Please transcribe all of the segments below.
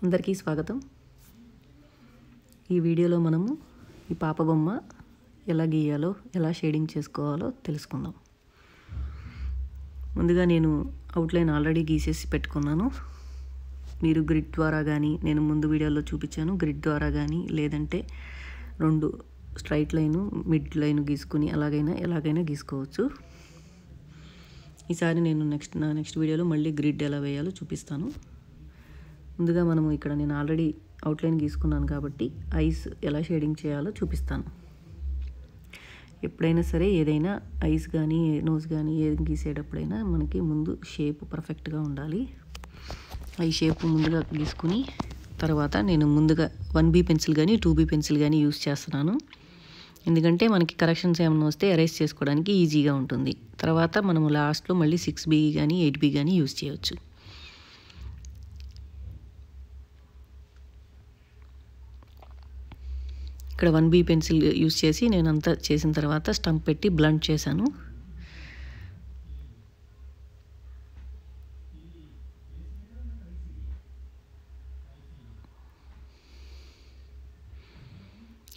అందరికీ స్వాగతం. ఈ వీడియోలో మనము ఈ పాప బొమ్మ ఎలా గీయాలో, ఎలా షేడింగ్ చేసుకోవాలో తెలుసుకుందాం. ముందుగా నేను అవుట్లైన్ ఆల్రెడీ గీసేసి పెట్టుకున్నాను. మీరు గ్రిడ్ ద్వారా కానీ, నేను ముందు వీడియోలో చూపించాను, గ్రిడ్ ద్వారా కానీ లేదంటే 2 స్ట్రైట్ లైను, మిడ్ లైన్ గీసుకుని ఎలాగైనా గీసుకోవచ్చు. ఈసారి నేను నెక్స్ట్ వీడియోలో మళ్ళీ గ్రిడ్ ఎలా వేయాలో చూపిస్తాను. ముందుగా మనము ఇక్కడ నేను ఆల్రెడీ అవుట్లైన్ గీసుకున్నాను కాబట్టి ఐస్ ఎలా షేడింగ్ చేయాలో చూపిస్తాను. ఎప్పుడైనా సరే ఏదైనా ఐస్ కానీ నోస్ కానీ ఏది గీసేటప్పుడైనా మనకి ముందు షేప్ పర్ఫెక్ట్గా ఉండాలి. ఐ షేప్ ముందుగా గీసుకుని తర్వాత నేను ముందుగా 1B పెన్సిల్ కానీ 2B పెన్సిల్ కానీ యూస్ చేస్తున్నాను. ఎందుకంటే మనకి కరెక్షన్స్ ఏమైనా వస్తే ఎరేజ్ చేసుకోవడానికి ఈజీగా ఉంటుంది. తర్వాత మనము లాస్ట్లో మళ్ళీ 6B కానీ 8B కానీ యూస్ చేయవచ్చు. ఇక్కడ 1B పెన్సిల్ యూస్ చేసి నేను అంతా చేసిన తర్వాత స్టంప్ పెట్టి బ్లండ్ చేశాను.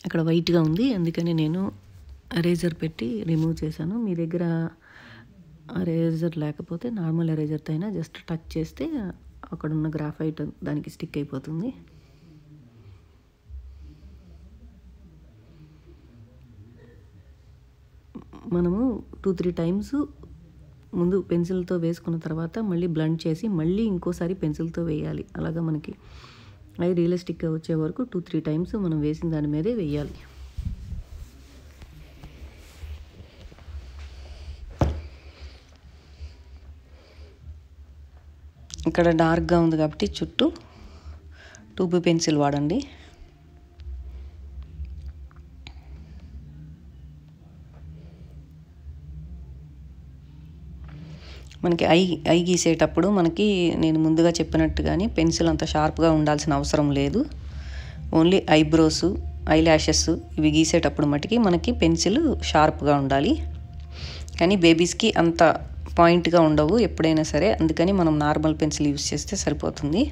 అక్కడ వైట్గా ఉంది, అందుకని నేను ఎరేజర్ పెట్టి రిమూవ్ చేశాను. మీ దగ్గర ఎరేజర్ లేకపోతే నార్మల్ ఎరేజర్తో అయినా జస్ట్ టచ్ చేస్తే అక్కడ ఉన్న గ్రాఫైట్ దానికి స్టిక్ అయిపోతుంది. మనము 2-3 టైమ్స్ ముందు పెన్సిల్తో వేసుకున్న తర్వాత మళ్ళీ బ్లండ్ చేసి మళ్ళీ ఇంకోసారి పెన్సిల్తో వేయాలి. అలాగా మనకి అవి రియలిస్టిక్గా వచ్చే వరకు 2-3 టైమ్స్ మనం వేసిన దాని మీదే వేయాలి. ఇక్కడ డార్క్గా ఉంది కాబట్టి చుట్టూ 2B పెన్సిల్ వాడండి. మనకి ఐ గీసేటప్పుడు మనకి నేను ముందుగా చెప్పినట్టుగానే పెన్సిల్ అంత షార్ప్గా ఉండాల్సిన అవసరం లేదు. ఓన్లీ ఐబ్రోస్, ఐ ల్యాషెస్ ఇవి గీసేటప్పుడు మటుకి మనకి పెన్సిల్ షార్ప్గా ఉండాలి. కానీ బేబీస్కి అంత పాయింట్గా ఉండవు ఎప్పుడైనా సరే, అందుకని మనం నార్మల్ పెన్సిల్ యూస్ చేస్తే సరిపోతుంది.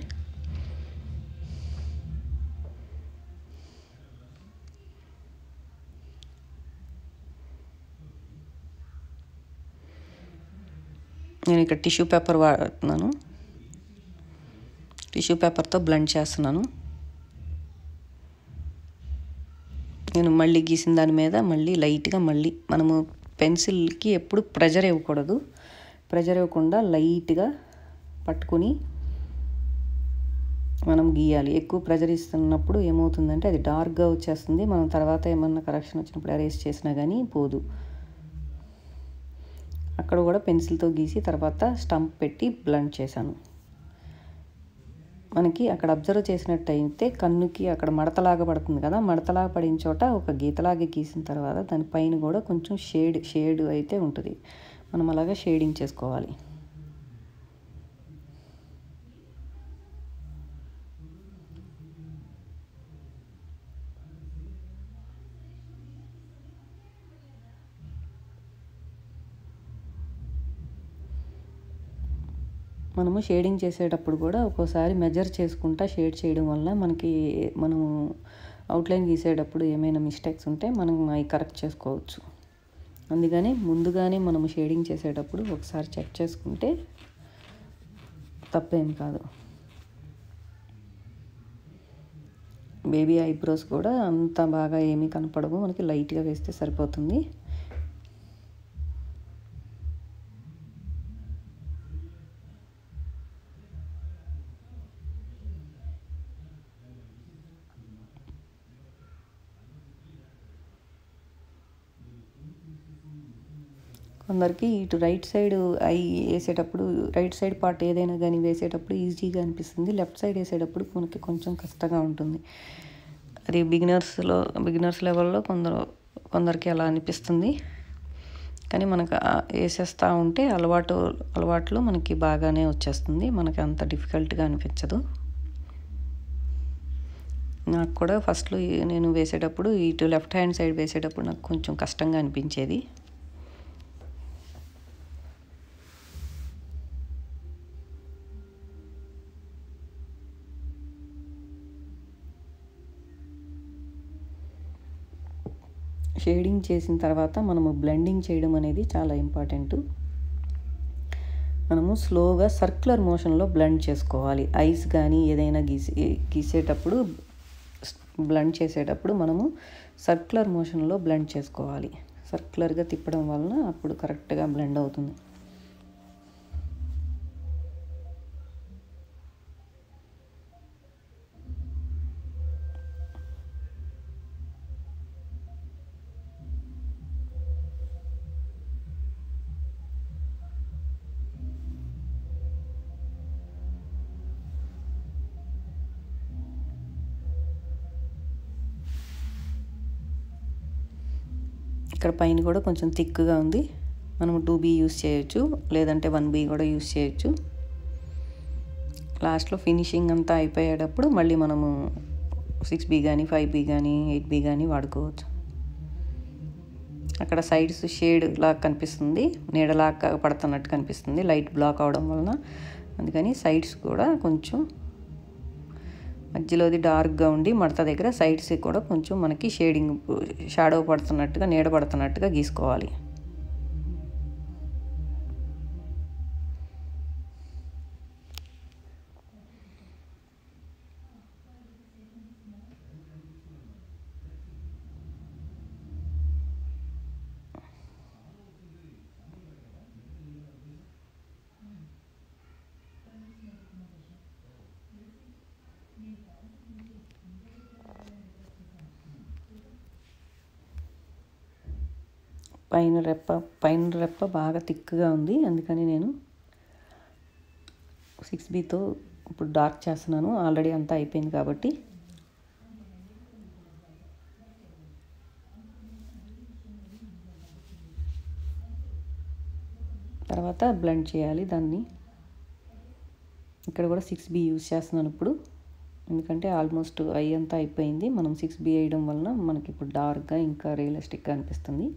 నేను ఇక్కడ టిష్యూ పేపర్ వాడుతున్నాను. టిష్యూ పేపర్తో బ్లెండ్ చేస్తున్నాను. నేను మళ్ళీ గీసిన దాని మీద మళ్ళీ లైట్గా మనము పెన్సిల్కి ఎప్పుడు ప్రెజర్ ఇవ్వకూడదు. ప్రెజర్ ఇవ్వకుండా లైట్గా పట్టుకుని మనం గీయాలి. ఎక్కువ ప్రెజర్ ఇస్తున్నప్పుడు ఏమవుతుందంటే అది డార్క్గా వచ్చేస్తుంది. మనం తర్వాత ఏమన్నా కరెక్షన్ వచ్చినప్పుడు ఎరేజ్ చేసినా కానీ పోదు. అక్కడ కూడా పెన్సిల్తో గీసి తర్వాత స్టంప్ పెట్టి బ్లెండ్ చేశాను. మనకి అక్కడ అబ్జర్వ్ చేసినట్టయితే కన్నుకి అక్కడ మడతలాగా పడుతుంది కదా, మడతలాగా పడిన చోట ఒక గీతలాగా గీసిన తర్వాత దానిపైన కూడా కొంచెం షేడ్ అయితే ఉంటుంది. మనం అలాగా షేడింగ్ చేసుకోవాలి. మనము షేడింగ్ చేసేటప్పుడు కూడా ఒక్కోసారి మెజర్ చేసుకుంటా షేడ్ చేయడం వల్ల మనము అవుట్లైన్ గీసేటప్పుడు ఏమైనా మిస్టేక్స్ ఉంటే మనం అవి కరెక్ట్ చేసుకోవచ్చు. అందుకని ముందుగానే మనము షేడింగ్ చేసేటప్పుడు ఒకసారి చెక్ చేసుకుంటే తప్పేం కాదు. బేబీ ఐబ్రోస్ కూడా అంత బాగా ఏమీ కనపడవు, మనకి లైట్గా వేస్తే సరిపోతుంది. కొందరికి ఇటు రైట్ సైడ్ ఐ వేసేటప్పుడు రైట్ సైడ్ పార్ట్ ఏదైనా కానీ వేసేటప్పుడు ఈజీగా అనిపిస్తుంది. లెఫ్ట్ సైడ్ వేసేటప్పుడు మనకి కొంచెం కష్టంగా ఉంటుంది. అది బిగినర్స్ లెవెల్లో కొందరికి అలా అనిపిస్తుంది. కానీ మనకు వేసేస్తూ ఉంటే అలవాట్లో మనకి బాగానే వచ్చేస్తుంది. మనకి అంత డిఫికల్ట్గా అనిపించదు. నాకు కూడా ఫస్ట్లో నేను వేసేటప్పుడు ఇటు లెఫ్ట్ హ్యాండ్ సైడ్ వేసేటప్పుడు నాకు కొంచెం కష్టంగా అనిపించేది. షేడింగ్ చేసిన తర్వాత మనము బ్లెండింగ్ చేయడం అనేది చాలా ఇంపార్టెంట్. మనము స్లోగా సర్క్యులర్ మోషన్లో బ్లెండ్ చేసుకోవాలి. ఐస్ కానీ ఏదైనా గీసేటప్పుడు బ్లెండ్ చేసేటప్పుడు మనము సర్క్యులర్ మోషన్లో బ్లెండ్ చేసుకోవాలి. సర్క్యులర్గా తిప్పడం వలన అప్పుడు కరెక్ట్గా బ్లెండ్ అవుతుంది. ఇక్కడ పైన కూడా కొంచెం థిక్గా ఉంది. మనము 2B యూస్ చేయొచ్చు, లేదంటే 1B కూడా యూస్ చేయొచ్చు. లాస్ట్లో ఫినిషింగ్ అంతా అయిపోయేటప్పుడు మళ్ళీ మనము 6B కానీ 5B కానీ 8B కానీ వాడుకోవచ్చు. అక్కడ సైడ్స్ షేడ్ లాగా కనిపిస్తుంది, నీడలాగా పడుతున్నట్టు కనిపిస్తుంది లైట్ బ్లాక్ అవడం వలన. అందుకని సైడ్స్ కూడా కొంచెం మధ్యలోది డార్క్గా ఉండి మడత దగ్గర సైడ్స్ కూడా కొంచెం మనకి షాడో పడుతున్నట్టుగా, నీడ పడుతున్నట్టుగా గీసుకోవాలి. పైన రెప్ప బాగా థిక్గా ఉంది. అందుకని నేను 6Bతో ఇప్పుడు డార్క్ చేస్తున్నాను. ఆల్రెడీ అంతా అయిపోయింది కాబట్టి. తర్వాత బ్లెండ్ చేయాలి దాన్ని. ఇక్కడ కూడా 6B యూజ్ చేస్తున్నాను ఇప్పుడు, ఎందుకంటే ఆల్మోస్ట్ ఐ అంతా అయిపోయింది. మనం 6B వేయడం వలన మనకి ఇప్పుడు డార్క్గా ఇంకా రియలిస్టిక్గా అనిపిస్తుంది.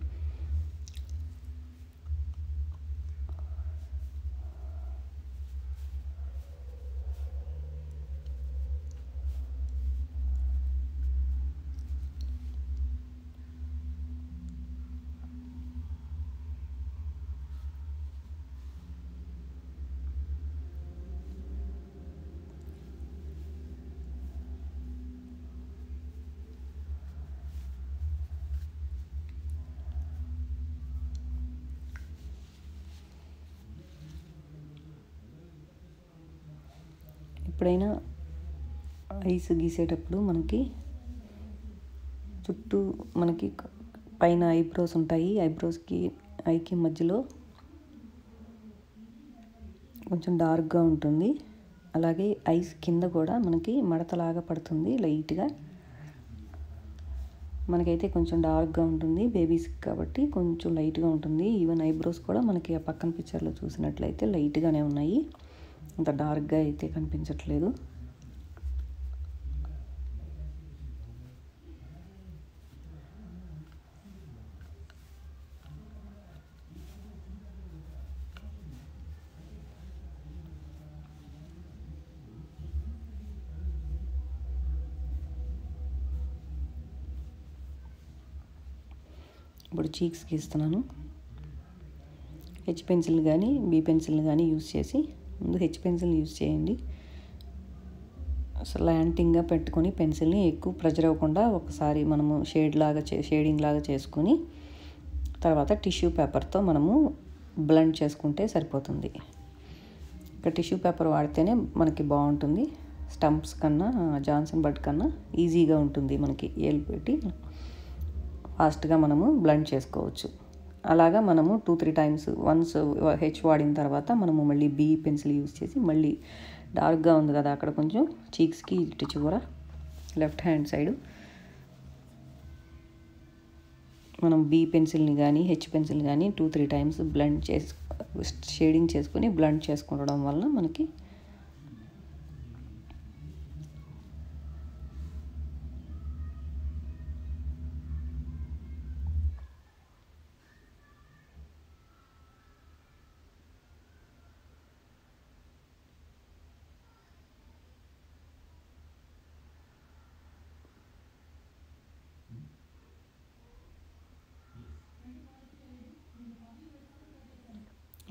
ఎప్పుడైనా ఐస్ గీసేటప్పుడు మనకి చుట్టూ మనకి పైన ఐబ్రోస్ ఉంటాయి. ఐబ్రోస్కి ఐకి మధ్యలో కొంచెం డార్క్గా ఉంటుంది. అలాగే ఐస్ కింద కూడా మనకి మడతలాగా పడుతుంది లైట్గా. మనకైతే కొంచెం డార్క్గా ఉంటుంది, బేబీస్ కాబట్టి కొంచెం లైట్గా ఉంటుంది. ఈవెన్ ఐబ్రోస్ కూడా మనకి ఆ పక్కన పిక్చర్లో చూసినట్లయితే లైట్గానే ఉన్నాయి, అంత డార్క్గా అయితే కనిపించట్లేదు. ఇప్పుడు చీక్స్ గీస్తున్నాను. హెచ్ పెన్సిల్ కానీ బీ పెన్సిల్ కానీ యూజ్ చేసి, ముందు హెచ్ పెన్సిల్ యూజ్ చేయండి. స్లాంటింగ్గా పెట్టుకొని పెన్సిల్ని ఎక్కువ ప్రెజర్ అవ్వకుండా ఒకసారి మనము షేడింగ్ లాగా చేసుకొని తర్వాత టిష్యూ పేపర్తో మనము బ్లెండ్ చేసుకుంటే సరిపోతుంది. ఇక్కడ టిష్యూ పేపర్ వాడితేనే మనకి బాగుంటుంది. స్టంప్స్ కన్నా, జాన్సన్ బడ్ కన్నా ఈజీగా ఉంటుంది. మనకి ఏలు పెట్టి ఫాస్ట్గా మనము బ్లెండ్ చేసుకోవచ్చు. అలాగా మనము 2-3 టైమ్స్ వన్స్ హెచ్ వాడిన తర్వాత మనము మళ్ళీ బీ పెన్సిల్ యూజ్ చేసి మళ్ళీ డార్క్గా ఉంది కదా అక్కడ కొంచెం చీక్స్కి ఇటు చివర లెఫ్ట్ హ్యాండ్ సైడు మనం బీ పెన్సిల్ని కానీ హెచ్ పెన్సిల్ కానీ 2-3 టైమ్స్ బ్లెండ్ చేసి షేడింగ్ చేసుకొని బ్లెండ్ చేసుకోవడం వలన మనకి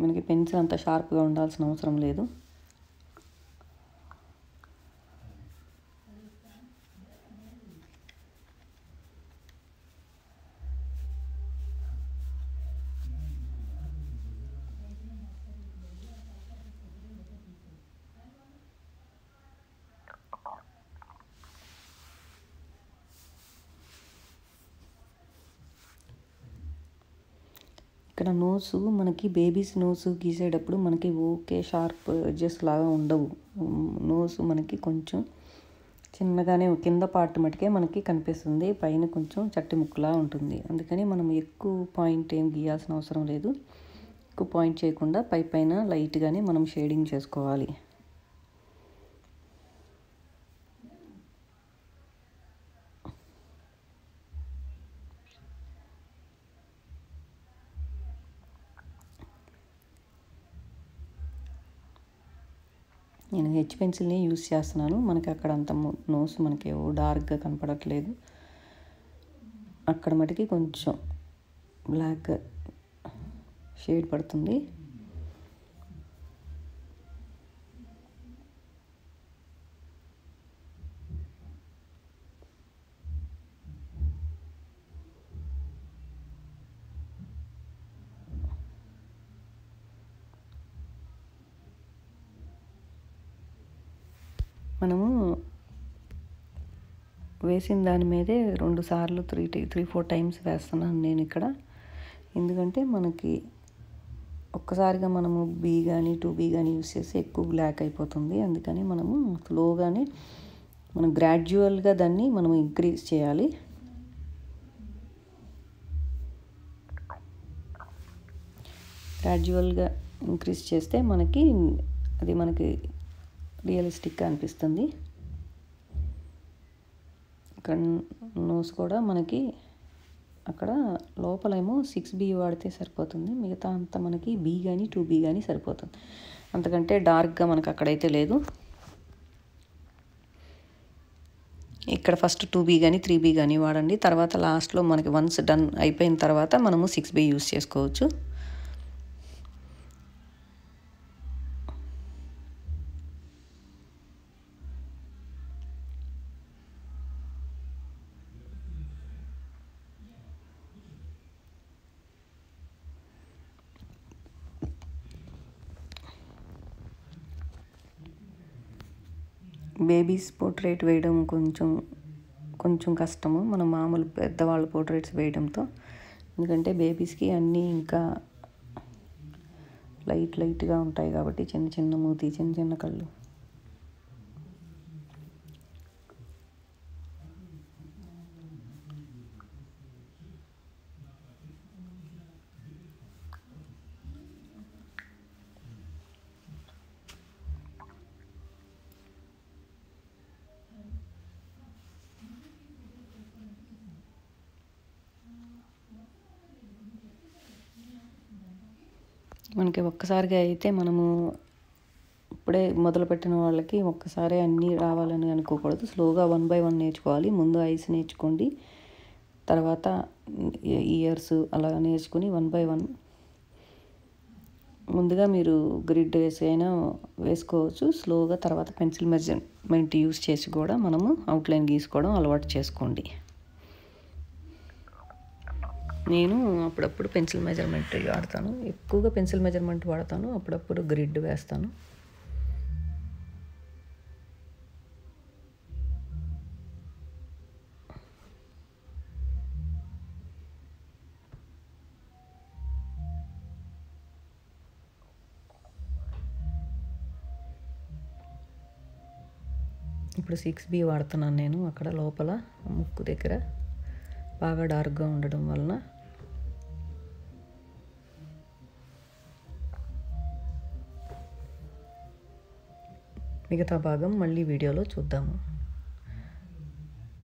మనకి పెన్సిల్ అంత షార్ప్గా ఉండాల్సిన అవసరం లేదు. ఇక్కడ నోసు మనకి బేబీస్ నోసు గీసేటప్పుడు మనకి ఓకే షార్ప్ ఎడ్జెస్ లాగా ఉండవు. నోసు మనకి కొంచెం చిన్నగానే కింద పార్ట్ మటుకే మనకి కనిపిస్తుంది, పైన కొంచెం చట్టి ముక్కులా ఉంటుంది. అందుకని మనం ఎక్కువ పాయింట్ ఏం గీయాల్సిన అవసరం లేదు. ఎక్కువ పాయింట్ చేయకుండా పైన లైట్గానే మనం షేడింగ్ చేసుకోవాలి. నేను హెచ్ పెన్సిల్ని యూస్ చేస్తున్నాను. మనకి అక్కడ అంత నోస్ మనకి డార్క్గా కనపడట్లేదు. అక్కడ మటుకి కొంచెం బ్లాక్ షేడ్ పడుతుంది. మనము వేసిన దాని మీదే 2 సార్లు 3-4 టైమ్స్ వేస్తున్నాను నేను ఇక్కడ. ఎందుకంటే మనకి ఒక్కసారిగా మనము బీ కానీ 2B కానీ యూస్ చేసి ఎక్కువ బ్లాక్ అయిపోతుంది. అందుకని మనము స్లోగానే మనం గ్రాడ్యువల్గా దాన్ని మనం ఇంక్రీజ్ చేయాలి. గ్రాడ్యువల్గా ఇంక్రీజ్ చేస్తే మనకి అది మనకి రియలిస్టిక్గా అనిపిస్తుంది. ఇక్కడ నోస్ కూడా మనకి అక్కడ లోపలేమో 6B వాడితే సరిపోతుంది, మిగతా అంతా మనకి B కానీ 2B కానీ సరిపోతుంది. అంతకంటే డార్క్గా మనకు అక్కడైతే లేదు. ఇక్కడ ఫస్ట్ 2B కానీ 3B కానీ వాడండి. తర్వాత లాస్ట్లో మనకి వన్స్ డన్ అయిపోయిన తర్వాత మనము 6B యూస్ చేసుకోవచ్చు. బేబీస్ పోర్ట్రేట్ వేయడం కొంచెం కష్టము మనం మామూలు పెద్దవాళ్ళ పోర్ట్రేట్స్ వేయడంతో. ఎందుకంటే బేబీస్కి అన్నీ ఇంకా లైట్గా ఉంటాయి కాబట్టి చిన్న మూతి, చిన్న కళ్ళు. మనకి ఒక్కసారిగా అయితే మనము ఇప్పుడే మొదలుపెట్టిన వాళ్ళకి ఒక్కసారి అన్నీ రావాలని అనుకోకూడదు. స్లోగా 1 by 1 నేర్చుకోవాలి. ముందు ఐస్ నేర్చుకోండి, తర్వాత ఇయర్స్ అలా నేర్చుకుని 1 by 1 ముందుగా మీరు గ్రిడ్ వేసి అయినా వేసుకోవచ్చు. స్లోగా తర్వాత పెన్సిల్ మెజర్మెంట్ యూస్ చేసి కూడా మనము అవుట్లైన్ గీసుకోవడం అలవాటు చేసుకోండి. నేను అప్పుడప్పుడు పెన్సిల్ మెజర్మెంట్ వాడతాను, ఎక్కువగా పెన్సిల్ మెజర్మెంట్ వాడతాను, అప్పుడప్పుడు గ్రిడ్ వేస్తాను. ఇప్పుడు 6B వాడుతున్నాను నేను. అక్కడ లోపల ముక్కు దగ్గర బాగా డార్క్గా ఉండడం వలన మిగతా భాగం మళ్ళీ వీడియోలో చూద్దాము.